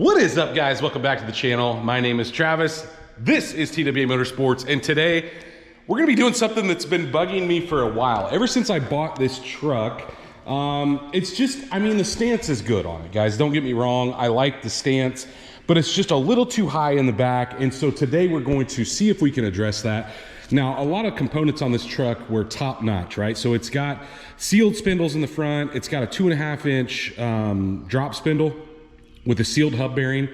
What is up, guys? Welcome back to the channel. My name is Travis. This is TWA Motorsports, and today we're gonna be doing something that's been bugging me for a while. Ever since I bought this truck, it's just, I mean, the stance is good on it, guys. Don't get me wrong. I like the stance, but it's just a little too high in the back. And so today we're going to see if we can address that. Now, a lot of components on this truck were top notch, right? So it's got sealed spindles in the front. It's got a 2.5 inch drop spindle with a sealed hub bearing.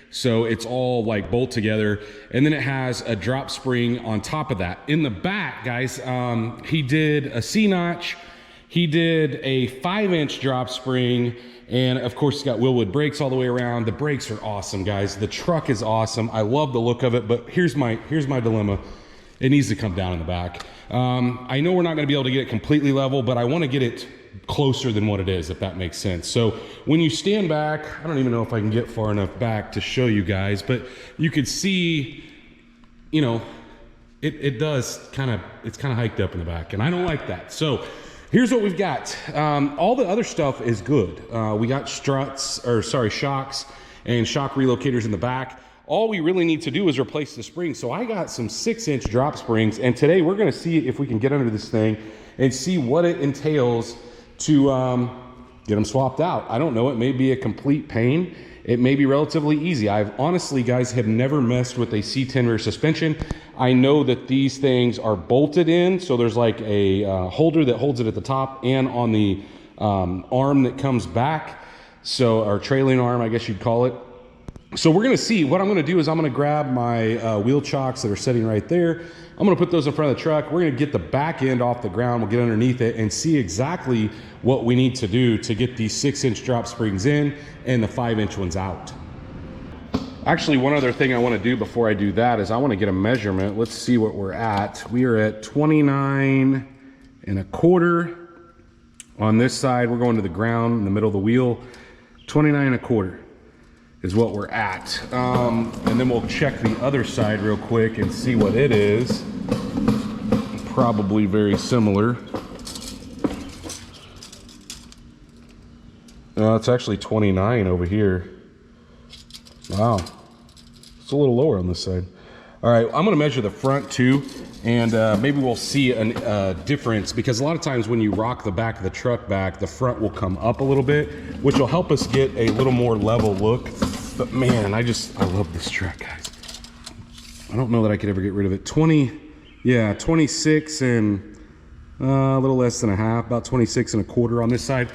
So it's all like bolt together. And then it has a drop spring on top of that. In the back, guys, he did a C-notch. He did a 5-inch drop spring. And of course, it's got Wilwood brakes all the way around. The brakes are awesome, guys. The truck is awesome. I love the look of it, but here's my dilemma. It needs to come down in the back. I know we're not gonna be able to get it completely level, but I wanna get it closer than what it is, if that makes sense. So when you stand back, I don't even know if I can get far enough back to show you guys, but you could see, you know, it does kind of, it's kind of hiked up in the back, and I don't like that. So here's what we've got. All the other stuff is good. We got shocks and shock relocators in the back. All we really need to do is replace the spring. So I got some 6-inch drop springs, and today we're gonna see if we can get under this thing and see what it entails to get them swapped out. I don't know, it may be a complete pain. It may be relatively easy. I've honestly, guys, have never messed with a C-10 rear suspension. I know that these things are bolted in, so there's like a holder that holds it at the top and on the arm that comes back. So, our trailing arm, I guess you'd call it. So we're gonna see. What I'm gonna do is I'm gonna grab my wheel chocks that are sitting right there. I'm gonna put those in front of the truck. We're gonna get the back end off the ground. We'll get underneath it and see exactly what we need to do to get these 6-inch drop springs in and the 5-inch ones out. Actually, one other thing I wanna do before I do that is I wanna get a measurement. Let's see what we're at. We are at 29 1/4. On this side, we're going to the ground in the middle of the wheel. 29 1/4. Is what we're at. And then we'll check the other side real quick and see what it is. Probably very similar. It's actually 29 over here. Wow. It's a little lower on this side. All right, I'm gonna measure the front too, and maybe we'll see a difference, because a lot of times when you rock the back of the truck back, the front will come up a little bit, which will help us get a little more level look. But man, I love this truck, guys. I don't know that I could ever get rid of it. 26 and a little less than a half, about 26 1/4 on this side.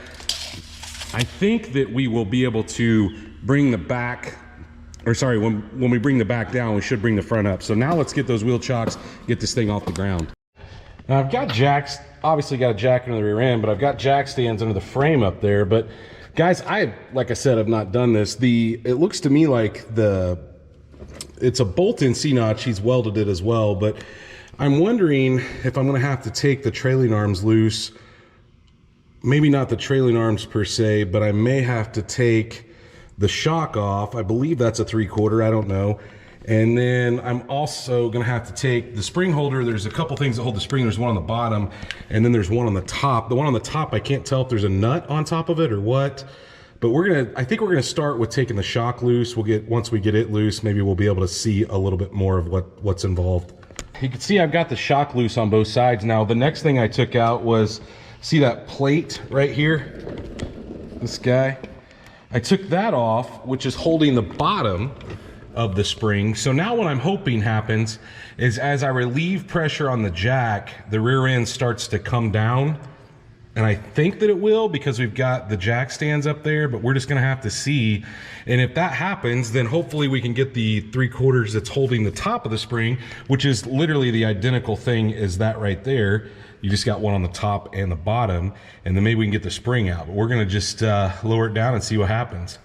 I think that we will be able to bring the back, or sorry, when we bring the back down, we should bring the front up. So now let's get those wheel chocks, get this thing off the ground. Now I've got jacks, obviously got a jack under the rear end, but I've got jack stands under the frame up there. But guys, like I said, I've not done this. It looks to me like it's a bolt-in C-notch. He's welded it as well, but I'm wondering if I'm gonna have to take the trailing arms loose. Maybe not the trailing arms per se, but I may have to take the shock off. I believe that's a 3/4, I don't know. And then I'm also gonna have to take the spring holder. There's a couple things that hold the spring. There's one on the bottom, and then there's one on the top. The one on the top, I can't tell if there's a nut on top of it or what, but I think we're gonna start with taking the shock loose. Once we get it loose, maybe we'll be able to see a little bit more of what's involved. You can see I've got the shock loose on both sides. Now, the next thing I took out was, see that plate right here? This guy. I took that off, which is holding the bottom of the spring. So now what I'm hoping happens is, as I relieve pressure on the jack, the rear end starts to come down. And I think that it will, because we've got the jack stands up there, but we're just gonna have to see. And if that happens, then hopefully we can get the 3/4 that's holding the top of the spring, which is literally the identical thing as that right there. You just got one on the top and the bottom, and then maybe we can get the spring out. But we're gonna just lower it down and see what happens.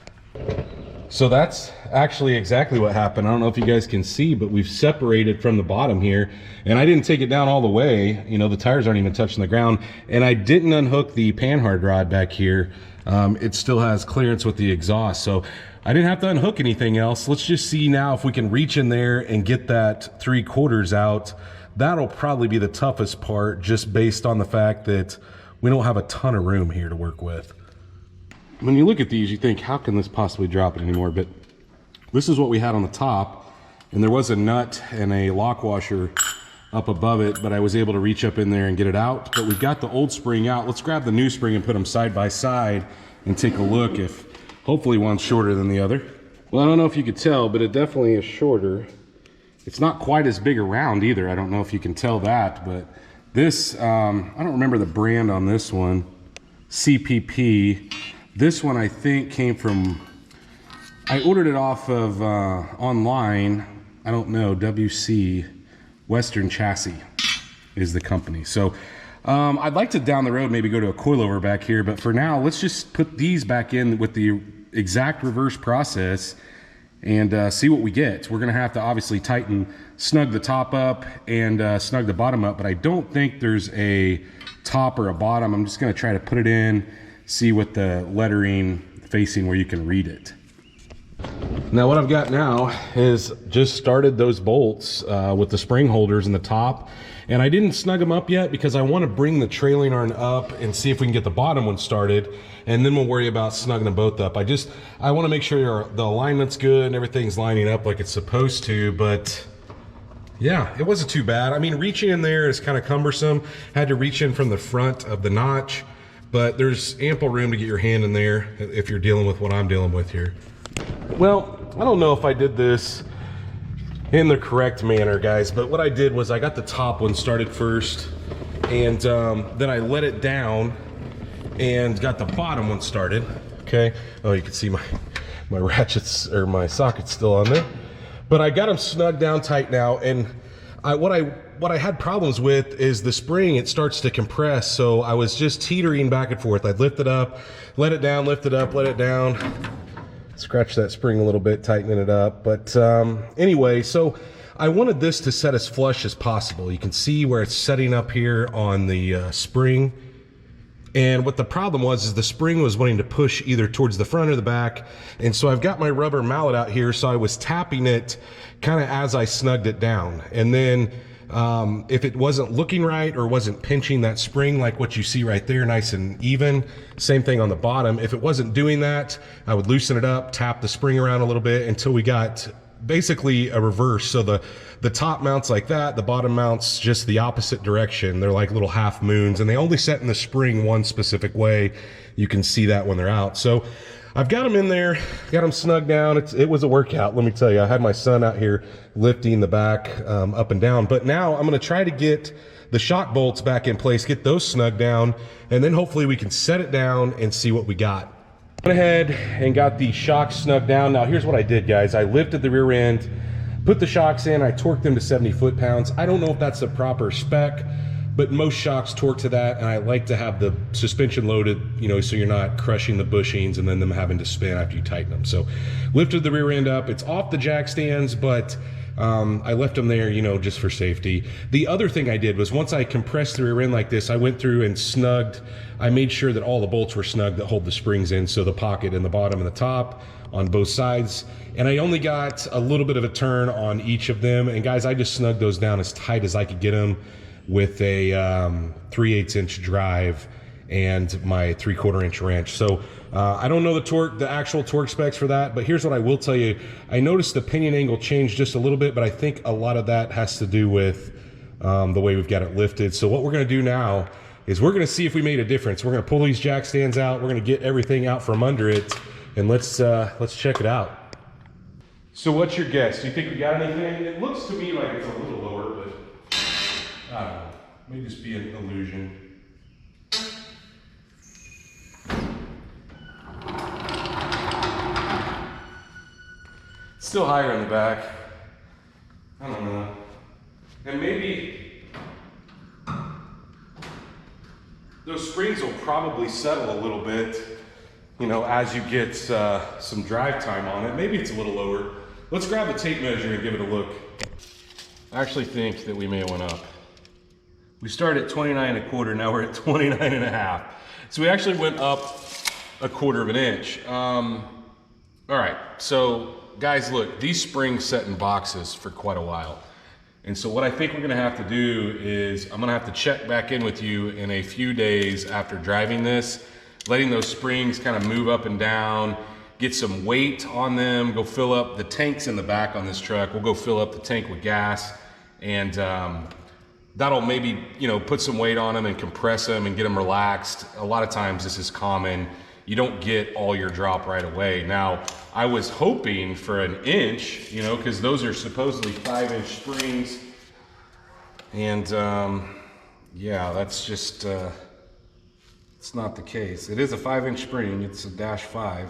So that's actually exactly what happened. I don't know if you guys can see, but we've separated from the bottom here, and I didn't take it down all the way. You know, the tires aren't even touching the ground, and I didn't unhook the panhard rod back here. It still has clearance with the exhaust, so I didn't have to unhook anything else. Let's just see now if we can reach in there and get that 3/4 out. That'll probably be the toughest part, just based on the fact that we don't have a ton of room here to work with. When you look at these, you think, how can this possibly drop it anymore? But This is what we had on the top, and there was a nut and a lock washer up above it, but I was able to reach up in there and get it out. But we've got the old spring out. Let's grab the new spring and put them side by side and take a look if hopefully one's shorter than the other. Well, I don't know if you could tell, but it definitely is shorter. It's not quite as big around either. I don't know if you can tell that, but this, I don't remember the brand on this one, CPP. This one I think came from, I ordered it off of online, I don't know, WC, Western Chassis is the company. So I'd like to down the road maybe go to a coilover back here, but for now let's just put these back in with the exact reverse process and see what we get. We're gonna have to obviously snug the top up and snug the bottom up, but I don't think there's a top or a bottom. I'm just gonna try to put it in, see what the lettering facing where you can read it. Now what I've got now is just started those bolts with the spring holders in the top, and I didn't snug them up yet because I want to bring the trailing arm up and see if we can get the bottom one started, and then we'll worry about snugging them both up. I want to make sure the alignment's good and everything's lining up like it's supposed to, but yeah, it wasn't too bad. I mean, reaching in there is kind of cumbersome. Had to reach in from the front of the notch, but there's ample room to get your hand in there if you're dealing with what I'm dealing with here. Well, I don't know if I did this in the correct manner, guys, but what I did was I got the top one started first, and then I let it down and got the bottom one started, okay? Oh, you can see my ratchets, or my sockets still on there. But I got them snugged down tight now, and what I had problems with is the spring, it starts to compress, so I was just teetering back and forth. I'd lift it up, let it down, lift it up, let it down. Scratch that spring a little bit, tightening it up. But anyway, so I wanted this to set as flush as possible. You can see where it's setting up here on the spring. And what the problem was is the spring was wanting to push either towards the front or the back. And so I've got my rubber mallet out here, so I was tapping it kind of as I snugged it down. And then if it wasn't looking right or wasn't pinching that spring like what you see right there, nice and even, same thing on the bottom. If it wasn't doing that, I would loosen it up, tap the spring around a little bit until we got basically a reverse. So the top mounts like that, the bottom mounts just the opposite direction. They're like little half moons, and they only set in the spring one specific way. You can see that when they're out. So I've got them in there, got them snugged down. It was a workout, let me tell you. I had my son out here lifting the back up and down, but now I'm gonna try to get the shock bolts back in place, get those snugged down, and then hopefully we can set it down and see what we got. Went ahead and got the shocks snugged down. Now here's what I did, guys. I lifted the rear end, put the shocks in, I torqued them to 70 foot-pounds. I don't know if that's the proper spec, but most shocks torque to that, and I like to have the suspension loaded, you know, so you're not crushing the bushings and then them having to spin after you tighten them. So lifted the rear end up. It's off the jack stands, but I left them there, you know, just for safety. The other thing I did was once I compressed the rear end like this, I went through and snugged. I made sure that all the bolts were snugged that hold the springs in, so the pocket in the bottom and the top on both sides. And I only got a little bit of a turn on each of them. And guys, I just snugged those down as tight as I could get them with a 3/8 inch drive and my 3/4 inch wrench. So I don't know the actual torque specs for that, but here's what I will tell you. I noticed the pinion angle changed just a little bit, but I think a lot of that has to do with the way we've got it lifted. So what we're gonna do now is we're gonna see if we made a difference. We're gonna pull these jack stands out, we're gonna get everything out from under it, and let's check it out. So what's your guess? Do you think we got anything? It looks to me like it's a little lower, but I don't know. May just be an illusion. Still higher in the back. I don't know. And maybe those springs will probably settle a little bit, you know, as you get some drive time on it. Maybe it's a little lower. Let's grab the tape measure and give it a look. I actually think that we may have went up. We started at 29.25, now we're at 29.5. So we actually went up 1/4 inch. All right, so guys, look, these springs set in boxes for quite a while. And so what I think we're gonna have to do is I'm gonna have to check back in with you in a few days after driving this, letting those springs kind of move up and down, get some weight on them, go fill up the tanks in the back on this truck. We'll go fill up the tank with gas, and that'll maybe, you know, put some weight on them and compress them and get them relaxed. A lot of times this is common. You don't get all your drop right away. Now, I was hoping for an inch, you know, because those are supposedly 5-inch springs. And yeah, that's just, it's not the case. It is a 5-inch spring. It's a -5.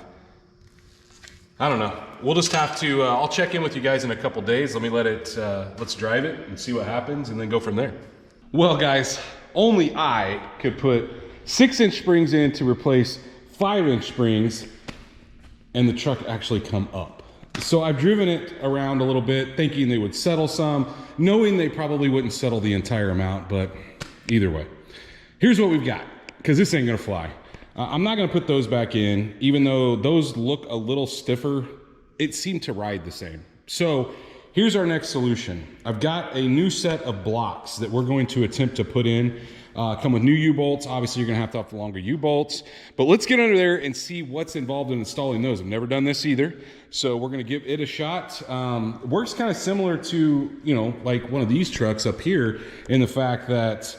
I don't know. We'll just have to, I'll check in with you guys in a couple days. Let me let's drive it and see what happens and then go from there. Well, guys, only I could put 6-inch springs in to replace 5-inch springs and the truck actually come up. So I've driven it around a little bit thinking they would settle some, knowing they probably wouldn't settle the entire amount, but either way. Here's what we've got, because this ain't gonna fly. I'm not gonna put those back in, even though those look a little stiffer, it seemed to ride the same. So here's our next solution. I've got a new set of blocks that we're going to attempt to put in. Come with new U-bolts. Obviously, you're gonna have to have the longer U-bolts, but let's get under there and see what's involved in installing those. I've never done this either, so we're gonna give it a shot. Works kind of similar to, you know, like one of these trucks up here, in the fact that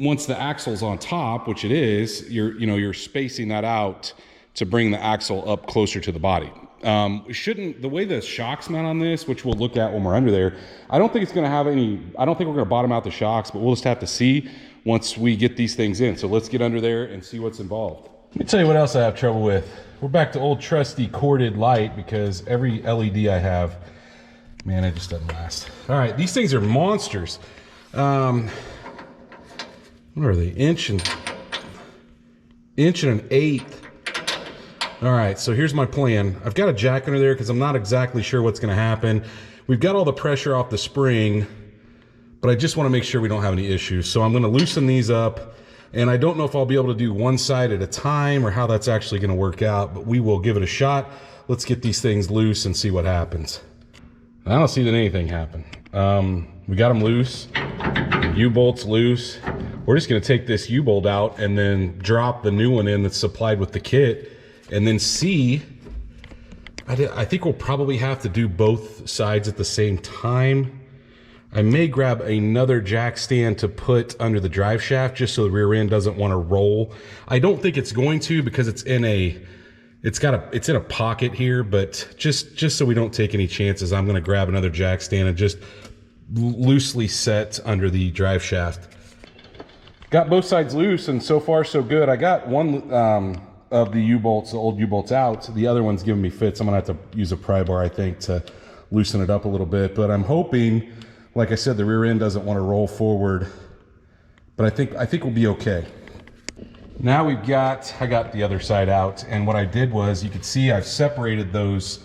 once the axle's on top, which it is, you're spacing that out to bring the axle up closer to the body. The way the shocks mount on this, which we'll look at when we're under there, I don't think it's gonna have any, I don't think we're gonna bottom out the shocks, but we'll just have to see once we get these things in. So let's get under there and see what's involved. Let me tell you what else I have trouble with. We're back to old trusty corded light, because every LED I have, man, it just doesn't last. All right, these things are monsters. What are they? Inch and 1/8. All right, so here's my plan. I've got a jack under there because I'm not exactly sure what's gonna happen. We've got all the pressure off the spring, but I just wanna make sure we don't have any issues. So I'm gonna loosen these up, and I don't know if I'll be able to do one side at a time or how that's actually gonna work out, but we will give it a shot. Let's get these things loose and see what happens. I don't see that anything happened. We got them loose, U-bolts loose. We're just gonna take this U-bolt out and then drop the new one in that's supplied with the kit, and then see, I think we'll probably have to do both sides at the same time. I may grab another jack stand to put under the drive shaft just so the rear end doesn't want to roll. I don't think it's going to, because it's in a pocket here, but just so we don't take any chances, I'm gonna grab another jack stand and just loosely set under the drive shaft. Got both sides loose, and so far so good. I got one of the U-bolts, the old U-bolts out. The other one's giving me fits. I'm gonna have to use a pry bar, I think, to loosen it up a little bit. But I'm hoping, like I said, the rear end doesn't want to roll forward. But I think we'll be okay. Now I got the other side out, and what I did was, you could see I've separated those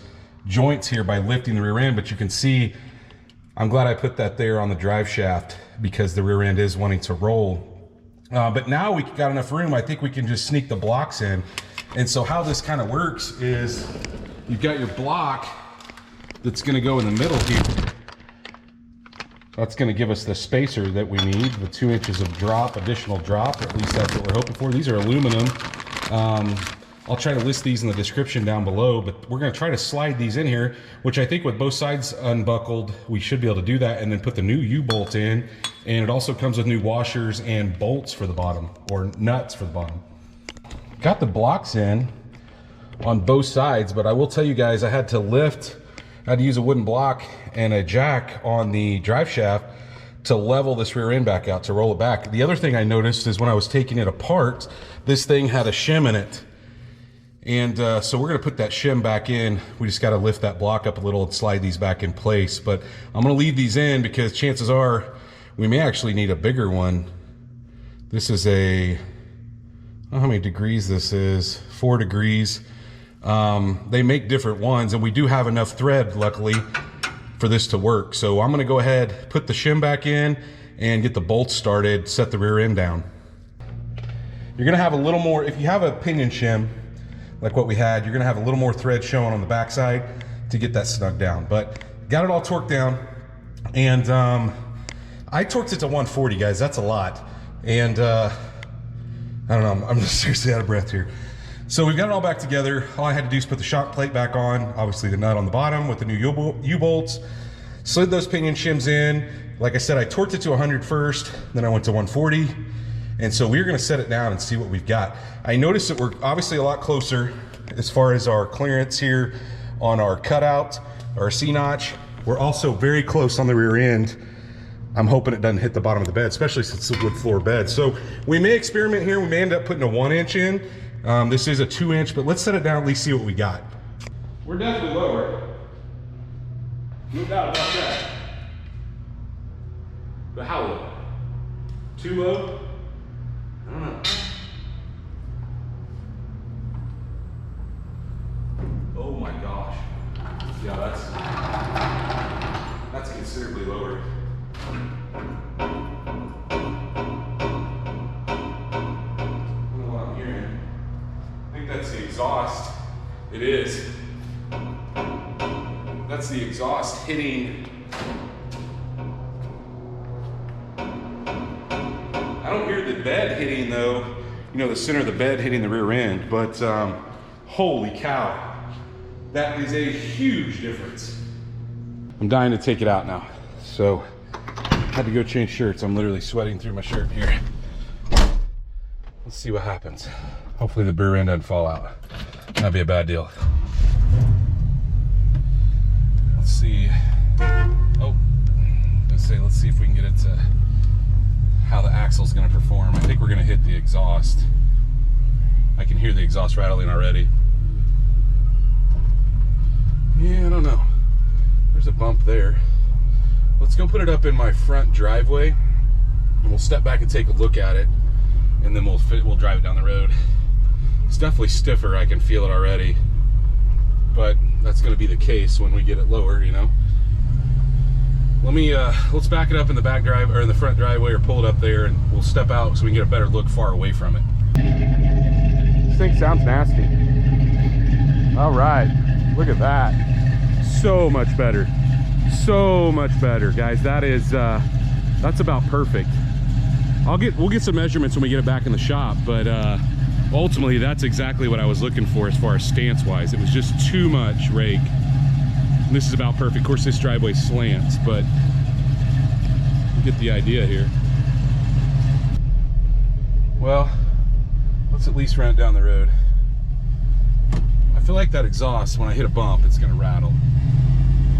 joints here by lifting the rear end, but you can see, I'm glad I put that there on the drive shaft, because the rear end is wanting to roll. But now we got enough room, I think we can just sneak the blocks in. And so how this kind of works is, you've got your block that's gonna go in the middle here. That's gonna give us the spacer that we need, the 2 inches of drop, additional drop, or at least that's what we're hoping for. These are aluminum. I'll try to list these in the description down below, but we're gonna try to slide these in here, which I think with both sides unbuckled, we should be able to do that, and then put the new U-bolt in. And it also comes with new washers and bolts for the bottom, or nuts for the bottom. Got the blocks in on both sides, but I will tell you guys, I had to use a wooden block and a jack on the drive shaft to level this rear end back out, to roll it back. The other thing I noticed is when I was taking it apart, this thing had a shim in it. And so we're gonna put that shim back in. We just gotta lift that block up a little and slide these back in place. But I'm gonna leave these in, because chances are we may actually need a bigger one. This is I don't know how many degrees this is, 4 degrees. They make different ones, and we do have enough thread, luckily, for this to work. So I'm gonna go ahead, put the shim back in, and get the bolts started, set the rear end down. You're gonna have a little more, if you have a pinion shim, like what we had, you're gonna have a little more thread showing on the backside to get that snug down. But got it all torqued down, and I torqued it to 140, guys. That's a lot. And I don't know, I'm just seriously out of breath here. So we've got it all back together. All I had to do is put the shock plate back on, obviously the nut on the bottom with the new U-bolts, slid those pinion shims in. Like I said, I torqued it to 100 first, then I went to 140. And so we're gonna set it down and see what we've got. I noticed that we're obviously a lot closer as far as our clearance here on our cutout, our C-notch. We're also very close on the rear end. I'm hoping it doesn't hit the bottom of the bed, especially since it's a wood floor bed. So we may experiment here. We may end up putting a 1-inch in. This is a 2-inch, but let's set it down, at least see what we got. We're definitely lower. No doubt about that. But how low? Too low? I don't know. Oh my gosh. Yeah, that's considerably lower. I don't know what I'm hearing. I think that's the exhaust. It is. That's the exhaust hitting. I don't hear the bed hitting though, you know, the center of the bed hitting the rear end, but holy cow. That is a huge difference. I'm dying to take it out now. So I had to go change shirts. I'm literally sweating through my shirt here. Let's see what happens. Hopefully the rear end doesn't fall out. That'd be a bad deal. Let's see. Oh, let's see if we can get it to how the axle's gonna perform. I think we're gonna hit the exhaust. I can hear the exhaust rattling already. Yeah, I don't know. There's a bump there. Let's go put it up in my front driveway and we'll step back and take a look at it, and then we'll drive it down the road. It's definitely stiffer, I can feel it already, but that's gonna be the case when we get it lower, you know. Let's back it up in the back drive or in the front driveway, or pull it up there, and we'll step out so we can get a better look far away from it. This thing sounds nasty. All right, look at that. So much better. So much better, guys. That is that's about perfect. We'll get some measurements when we get it back in the shop, but ultimately that's exactly what I was looking for as far as stance wise. It was just too much rake. And this is about perfect. Of course, this driveway slants, but you get the idea here. Well, let's at least run it down the road. I feel like that exhaust, when I hit a bump, it's gonna rattle.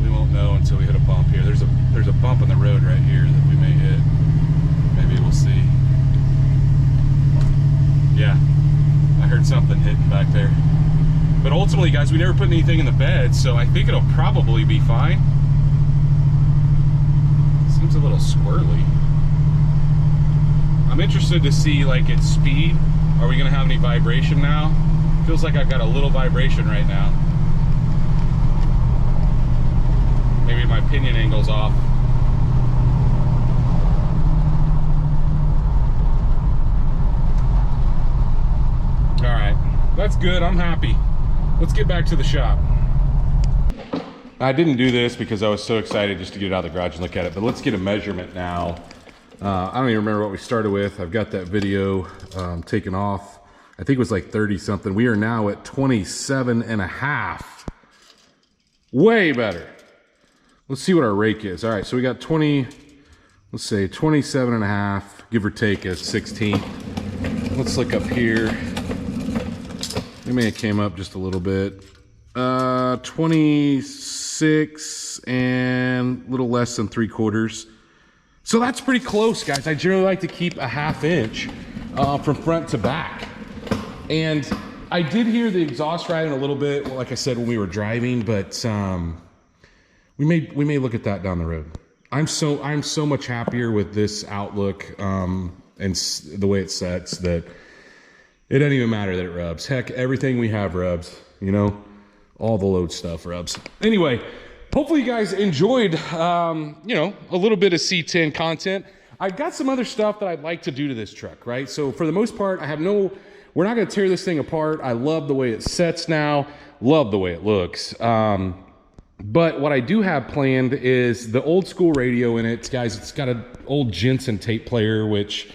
We won't know until we hit a bump here. There's a bump on the road right here that we may hit. Maybe we'll see. Yeah, I heard something hitting back there. But ultimately, guys, we never put anything in the bed, so I think it'll probably be fine. Seems a little squirrely. I'm interested to see, like, its speed. Are we gonna have any vibration now? Feels like I've got a little vibration right now. Maybe my pinion angle's off. All right, that's good, I'm happy. Let's get back to the shop. I didn't do this because I was so excited just to get it out of the garage and look at it, but let's get a measurement now. I don't even remember what we started with. I've got that video taken off. I think it was like 30 something. We are now at 27.5. Way better. Let's see what our rake is. All right, so we got 20, let's say 27.5, give or take a 16. Let's look up here. We may have came up just a little bit. 26 and a little less than 3/4. So that's pretty close, guys. I generally like to keep a 1/2 inch from front to back. And I did hear the exhaust riding a little bit, like I said, when we were driving, but we may look at that down the road. I'm so much happier with this outlook and the way it sets that it doesn't even matter that it rubs. Heck, everything we have rubs, you know, all the load stuff rubs. Anyway, hopefully you guys enjoyed, you know, a little bit of C-10 content. I've got some other stuff that I'd like to do to this truck, right? So for the most part, we're not gonna tear this thing apart. I love the way it sets now, love the way it looks. But what I do have planned is the old school radio in it, guys. It's got an old Jensen tape player, which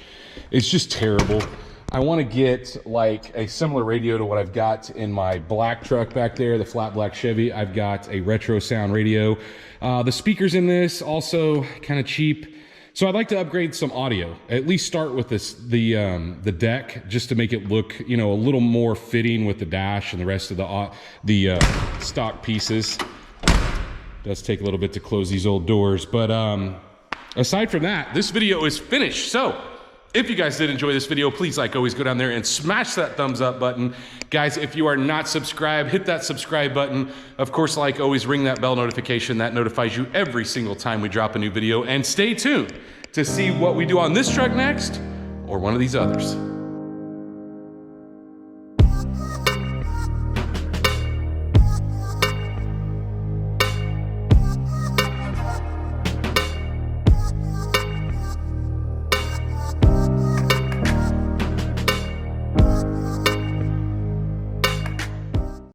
is just terrible. I want to get like a similar radio to what I've got in my black truck back there, the flat black Chevy. I've got a retro sound radio. The speakers in this also kind of cheap. So I'd like to upgrade some audio. At least start with this, the deck, just to make it look, you know, a little more fitting with the dash and the rest of the stock pieces. Does take a little bit to close these old doors, but aside from that, this video is finished. So if you guys did enjoy this video, please, like always, go down there and smash that thumbs up button. Guys, if you are not subscribed, hit that subscribe button. Of course, like always, ring that bell notification. That notifies you every single time we drop a new video. And stay tuned to see what we do on this truck next, or one of these others.